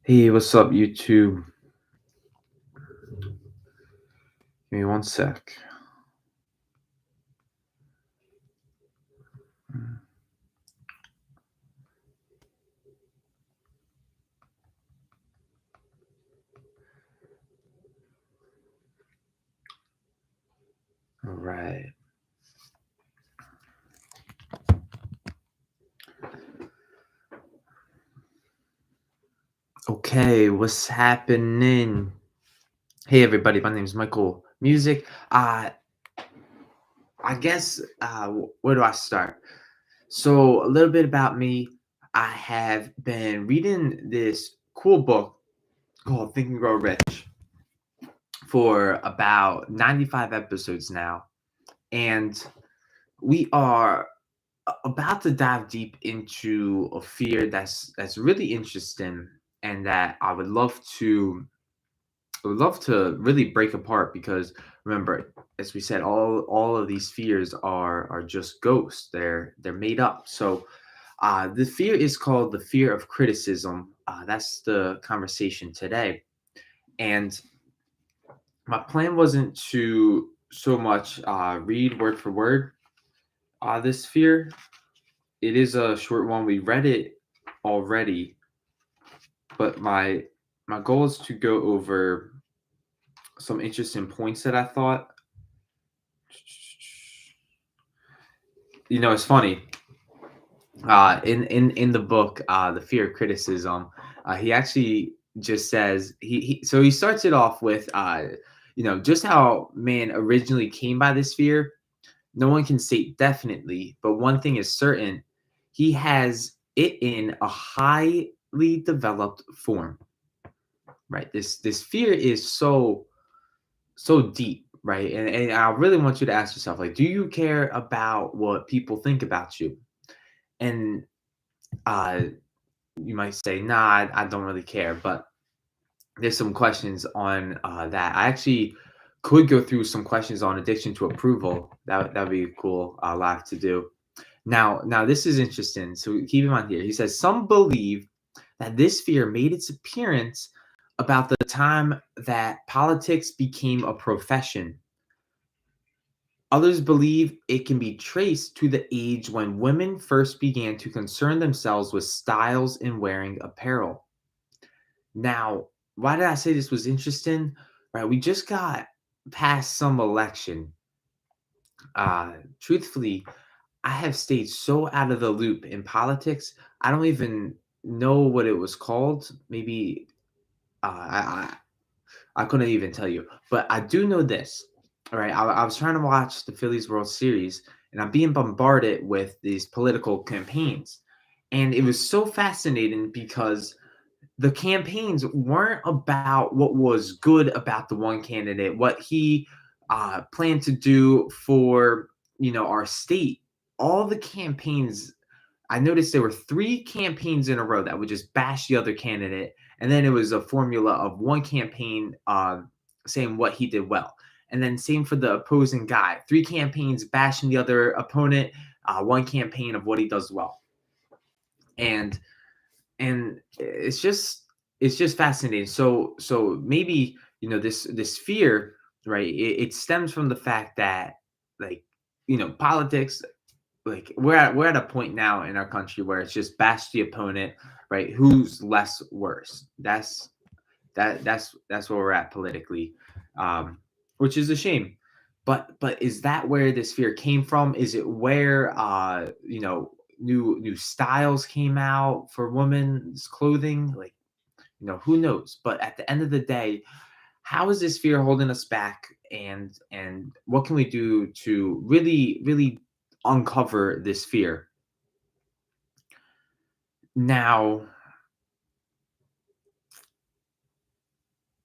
Hey, what's up, YouTube? Give me one sec. All right. Okay, what's happening? Hey, everybody. My name is Michael Music. I guess where do I start? So, a little bit about me. I have been reading this cool book called Think and Grow Rich for about 95 episodes now, and we are about to dive deep into a fear that's really interesting and that I would love to really break apart because remember, as we said, all of these fears are just ghosts. They're made up. So the fear is called the fear of criticism. That's the conversation today. And my plan wasn't to so much read word for word this fear. It is a short one. We read it already, but my goal is to go over some interesting points that I thought. It's funny. In the book, The Fear of Criticism, he actually just says he starts it off with just how man originally came by this fear. No one can say definitely, but one thing is certain: he has it in a highly developed form. Right. This fear is so deep, right? And I really want you to ask yourself, like, do you care about what people think about you? And uh you might say, nah, I don't really care, but there's some questions on that. I actually could go through some questions on addiction to approval. That'd be cool live to do. Now this is interesting. So keep in mind here. He says some believe that this fear made its appearance about the time that politics became a profession. Others believe it can be traced to the age when women first began to concern themselves with styles in wearing apparel. Now, why did I say this was interesting? Right, we just got past some election. Truthfully, I have stayed so out of the loop in politics. I don't even know what it was called. Maybe I couldn't even tell you, but I do know this. All right, I was trying to watch the Phillies World Series, and I'm being bombarded with these political campaigns, and it was so fascinating because the campaigns weren't about what was good about the one candidate, what he planned to do for our state. All the campaigns, I noticed there were three campaigns in a row that would just bash the other candidate, and then it was a formula of one campaign saying what he did well, and then same for the opposing guy. Three campaigns bashing the other opponent, one campaign of what he does well, and it's just fascinating. So maybe this fear, right? It stems from the fact that like politics, like we're at a point now in our country where it's just bash the opponent, right? Who's less worse? That's where we're at politically, um, which is a shame. But is that where this fear came from? Is it where new styles came out for women's clothing? Like who knows? But at the end of the day, how is this fear holding us back? And what can we do to really uncover this fear? Now,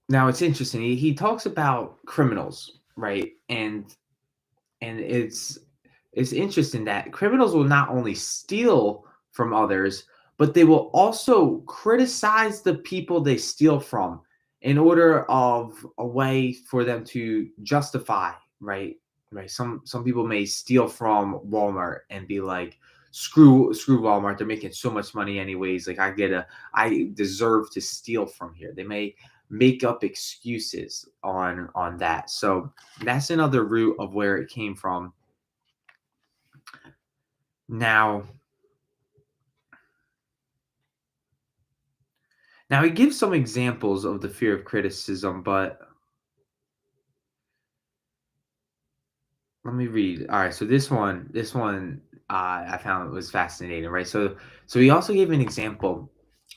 now it's interesting. He talks about criminals, right? And it's interesting that criminals will not only steal from others, but they will also criticize the people they steal from in order of a way for them to justify, right? Right. Some people may steal from Walmart and be like, screw Walmart. They're making so much money anyways. Like I deserve to steal from here. They may make up excuses on that. So that's another root of where it came from. Now, he gives some examples of the fear of criticism, but let me read. All right, so this one I found was fascinating, right? So he also gave an example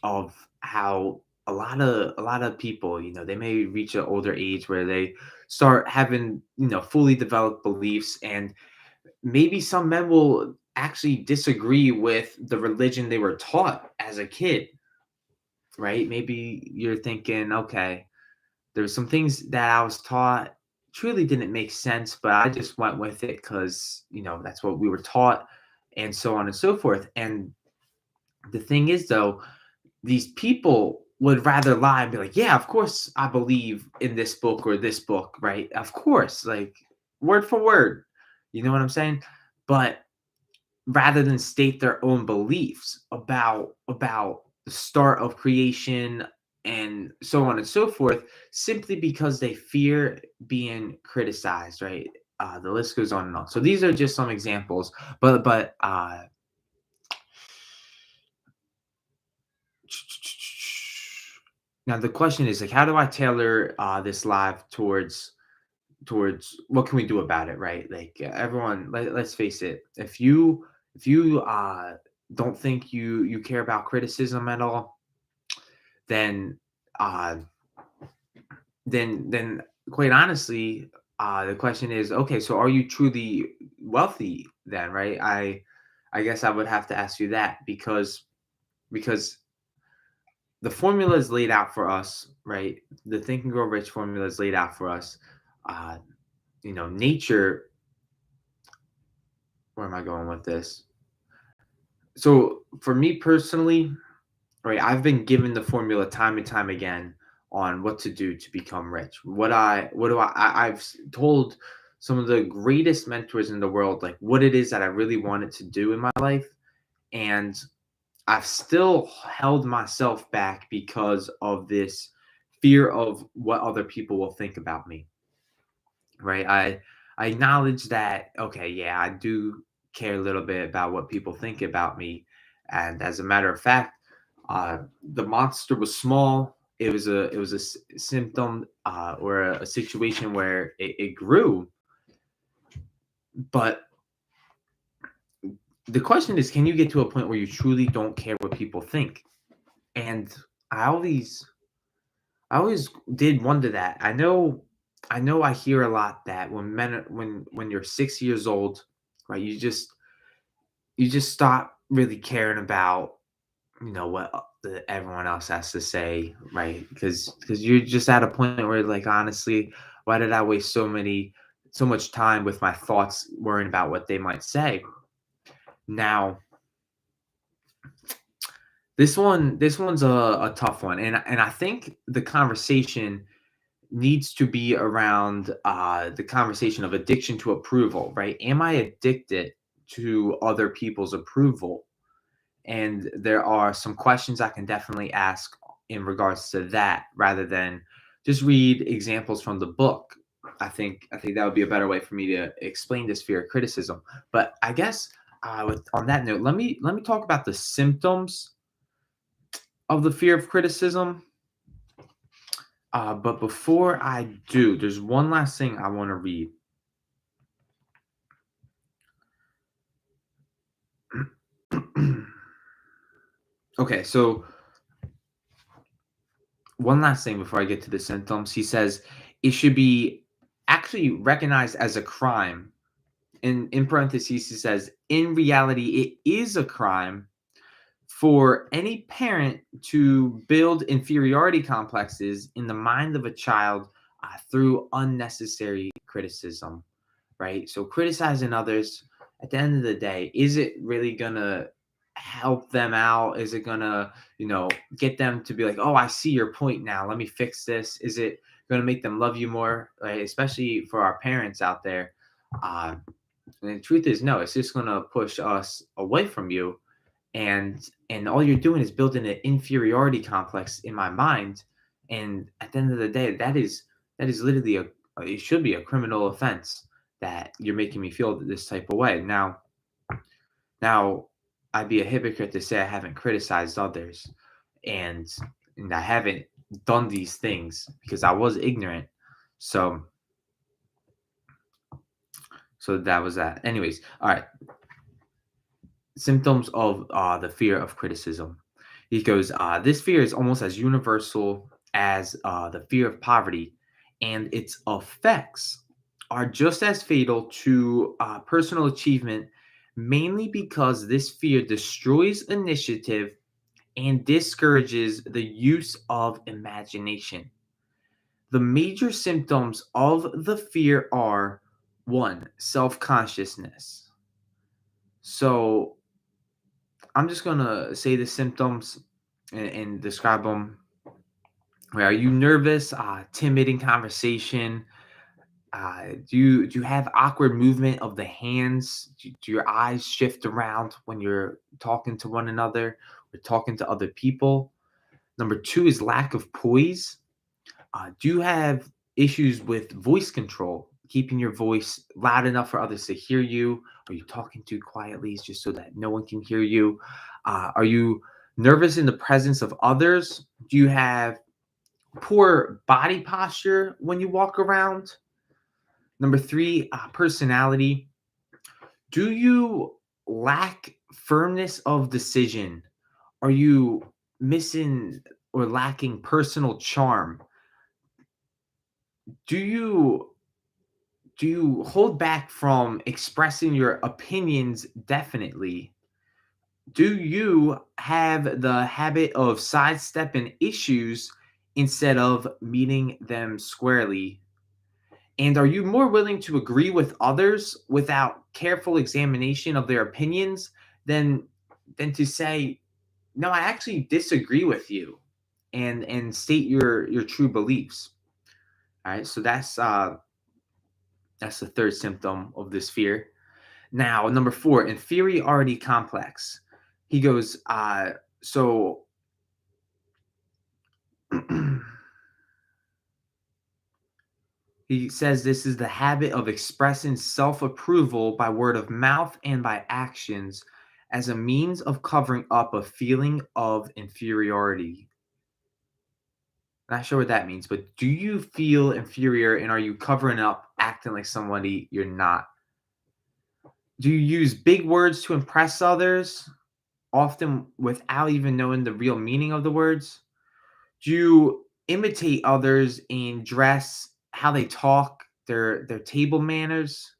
of how a lot of people, they may reach an older age where they start having, fully developed beliefs, and maybe some men will actually disagree with the religion they were taught as a kid, right? Maybe you're thinking, okay, there's some things that I was taught truly didn't make sense, but I just went with it because, that's what we were taught, and so on and so forth. And the thing is, though, these people would rather lie and be like, yeah, of course I believe in this book or this book, right? Of course, like word for word. You know what I'm saying? But rather than state their own beliefs about the start of creation and so on and so forth, simply because they fear being criticized, right? The list goes on and on. So these are just some examples, but now the question is, like, how do I tailor this live towards what can we do about it, right? Like, everyone, let's face it, if you don't think you care about criticism at all, then uh then quite honestly, the question is, okay, so are you truly wealthy then, right? I guess I would have to ask you that, because the formula is laid out for us, right? The Think and Grow Rich formula is laid out for us. uh Nature, where am I going with this? So for me personally, right, I've been given the formula time and time again on what to do to become rich. What do I've told some of the greatest mentors in the world, like, what it is that I really wanted to do in my life, and I've still held myself back because of this fear of what other people will think about me, right? I acknowledge that, okay, yeah, I do care a little bit about what people think about me, and as a matter of fact, the monster was small. It was a symptom, or a situation where it grew. But the question is, can you get to a point where you truly don't care what people think? And I always I always did wonder that. I know I hear a lot that when you're 6 years old, right, you just stop really caring about, what everyone else has to say, right? Because you're just at a point where, like, honestly, why did I waste so much time with my thoughts worrying about what they might say? Now, this one's a tough one, and I think the conversation needs to be around the conversation of addiction to approval, right? Am I addicted to other people's approval? And there are some questions I can definitely ask in regards to that, rather than just read examples from the book. I think that would be a better way for me to explain this fear of criticism. But I guess, on that note, let me talk about the symptoms of the fear of criticism. But before I do, there's one last thing I want to read. Okay, so one last thing before I get to the symptoms. He says it should be actually recognized as a crime. In parentheses, he says, in reality, it is a crime for any parent to build inferiority complexes in the mind of a child, through unnecessary criticism, right? So criticizing others, at the end of the day, is it really gonna help them out? Is it gonna, get them to be like, oh, I see your point now. Let me fix this. Is it gonna make them love you more? Right? Especially for our parents out there. Uh, And the truth is, no, it's just gonna push us away from you, and all you're doing is building an inferiority complex in my mind. And at the end of the day, that is literally it should be a criminal offense that you're making me feel this type of way. Now, I'd be a hypocrite to say I haven't criticized others, and and I haven't done these things because I was ignorant. So so that was that. Anyways, all right. Symptoms of the fear of criticism. He goes, this fear is almost as universal as the fear of poverty, and its effects are just as fatal to personal achievement, mainly because this fear destroys initiative and discourages the use of imagination. The major symptoms of the fear are one, self consciousness. So I'm just going to say the symptoms and describe them. Are you nervous, timid in conversation? Do you have awkward movement of the hands? Do your eyes shift around when you're talking to one another or talking to other people? Number two is lack of poise. Do you have issues with voice control, keeping your voice loud enough for others to hear you? Are you talking too quietly just so that no one can hear you? Are you nervous in the presence of others? Do you have poor body posture when you walk around? Number three, personality. Do you lack firmness of decision? Are you missing or lacking personal charm? Do you do you hold back from expressing your opinions definitely? Do you have the habit of sidestepping issues instead of meeting them squarely? And are you more willing to agree with others without careful examination of their opinions than to say, no, I actually disagree with you, and state your true beliefs? All right, so that's the third symptom of this fear. Now, number four, inferiority complex. He goes, so he says this is the habit of expressing self approval by word of mouth and by actions as a means of covering up a feeling of inferiority. Not sure what that means, but do you feel inferior and are you covering up, acting like somebody you're not? Do you use big words to impress others, often without even knowing the real meaning of the words? Do you imitate others in dress, how they talk, their table manners?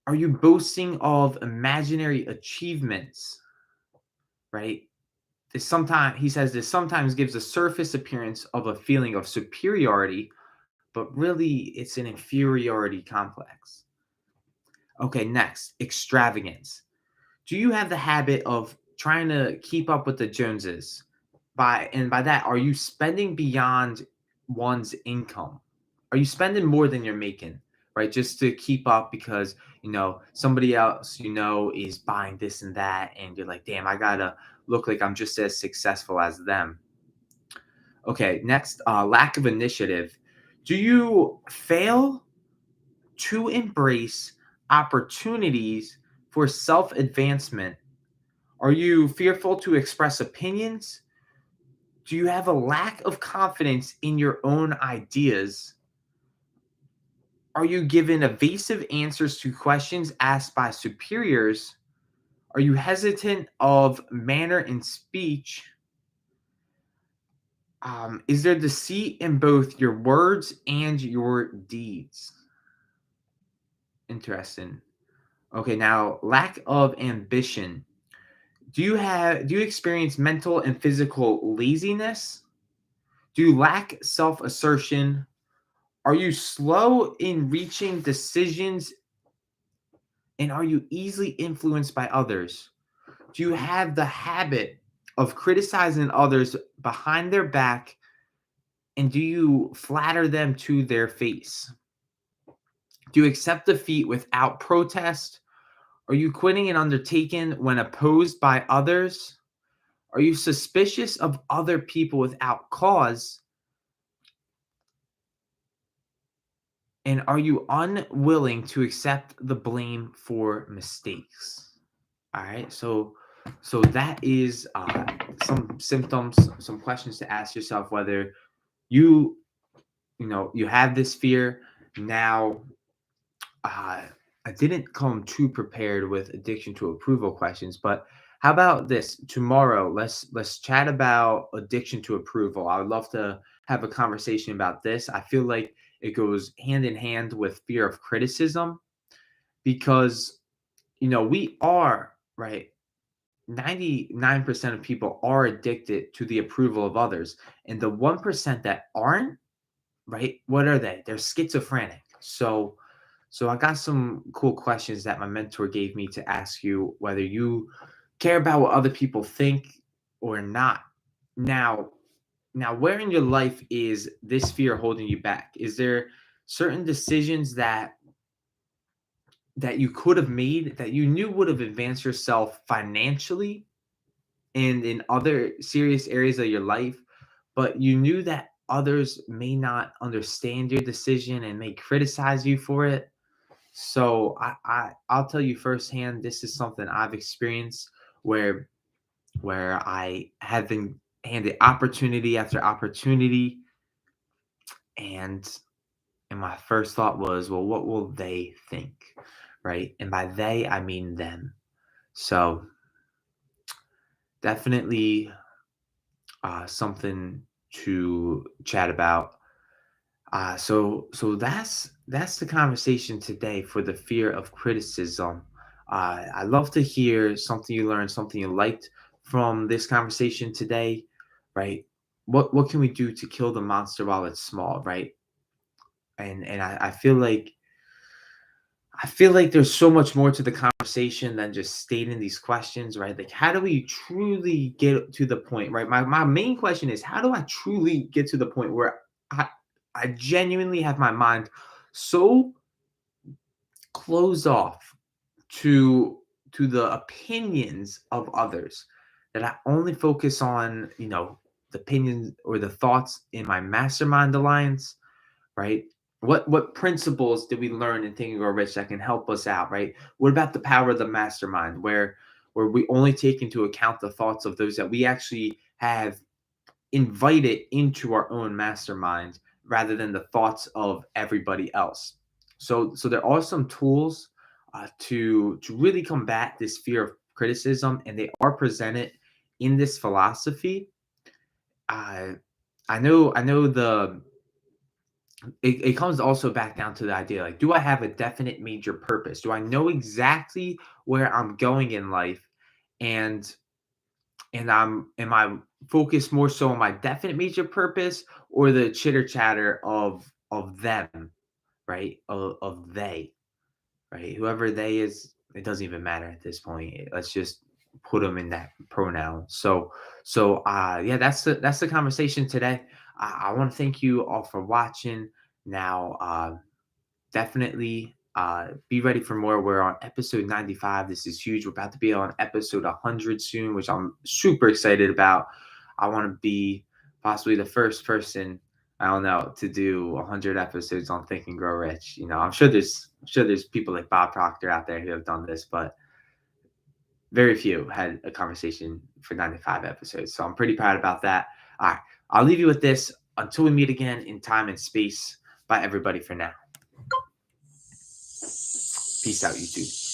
Are you boasting of imaginary achievements, right? This sometimes he says this sometimes gives a surface appearance of a feeling of superiority, but really it's an inferiority complex. Okay, next, extravagance. Do you have the habit of trying to keep up with the Joneses? By that, are you spending beyond one's income? Are you spending more than you're making, right? Just to keep up because somebody else is buying this and that, and you're like, damn, I gotta look like I'm just as successful as them. Okay, next, lack of initiative. Do you fail to embrace opportunities for self advancement? Are you fearful to express opinions? Do you have a lack of confidence in your own ideas? Are you given evasive answers to questions asked by superiors? Are you hesitant of manner and speech? Is there deceit in both your words and your deeds? Interesting. Okay, now lack of ambition. Do you experience mental and physical laziness? Do you lack self-assertion? Are you slow in reaching decisions, and are you easily influenced by others? Do you have the habit of criticizing others behind their back, and do you flatter them to their face? Do you accept defeat without protest? Are you quitting an undertaking when opposed by others? Are you suspicious of other people without cause? And are you unwilling to accept the blame for mistakes? All right. So that is some symptoms, some questions to ask yourself whether you you have this fear now. uh, I didn't come too prepared with addiction to approval questions, but how about this? Tomorrow, let's chat about addiction to approval. I would love to have a conversation about this. I feel like it goes hand in hand with fear of criticism because we are, right, 99% of people are addicted to the approval of others. And the 1% that aren't, right? What are they? They're schizophrenic. So I got some cool questions that my mentor gave me to ask you whether you care about what other people think or not. Now, now where in your life is this fear holding you back? Is there certain decisions that you could have made that you knew would have advanced yourself financially and in other serious areas of your life, but you knew that others may not understand your decision and may criticize you for it? So I'll tell you firsthand, this is something I've experienced where I have been handed opportunity after opportunity, and my first thought was, well, what will they think, right? And by they, I mean them. So definitely something to chat about. So that's the conversation today for the fear of criticism. I love to hear something you learned, something you liked from this conversation today, right? What can we do to kill the monster while it's small, right? And I feel like there's so much more to the conversation than just stating these questions, right? Like, how do we truly get to the point, right? My main question is, how do I truly get to the point where I, I genuinely have my mind so closed off to the opinions of others that I only focus on, the opinions or the thoughts in my mastermind alliance, right? What principles did we learn in Think and Grow Rich that can help us out, right? What about the power of the mastermind, where we only take into account the thoughts of those that we actually have invited into our own mastermind rather than the thoughts of everybody else? So there are some tools to really combat this fear of criticism, and they are presented in this philosophy. Uh, I know it comes also back down to the idea, like, do I have a definite major purpose? Do I know exactly where I'm going in life? And am I focused more so on my definite major purpose or the chitter chatter of them, right? Of they, right? Whoever they is, it doesn't even matter at this point. Let's just put them in that pronoun. So yeah, that's the conversation today. I want to thank you all for watching. Now, definitely be ready for more. We're on episode 95. This is huge. We're about to be on episode 100 soon, which I'm super excited about. I want to be possibly the first person, I don't know, to do 100 episodes on Think and Grow Rich. I'm sure there's people like Bob Proctor out there who have done this, but very few had a conversation for 95 episodes. So I'm pretty proud about that. All right, I'll leave you with this until we meet again in time and space. Bye, everybody, for now. Peace out, YouTube.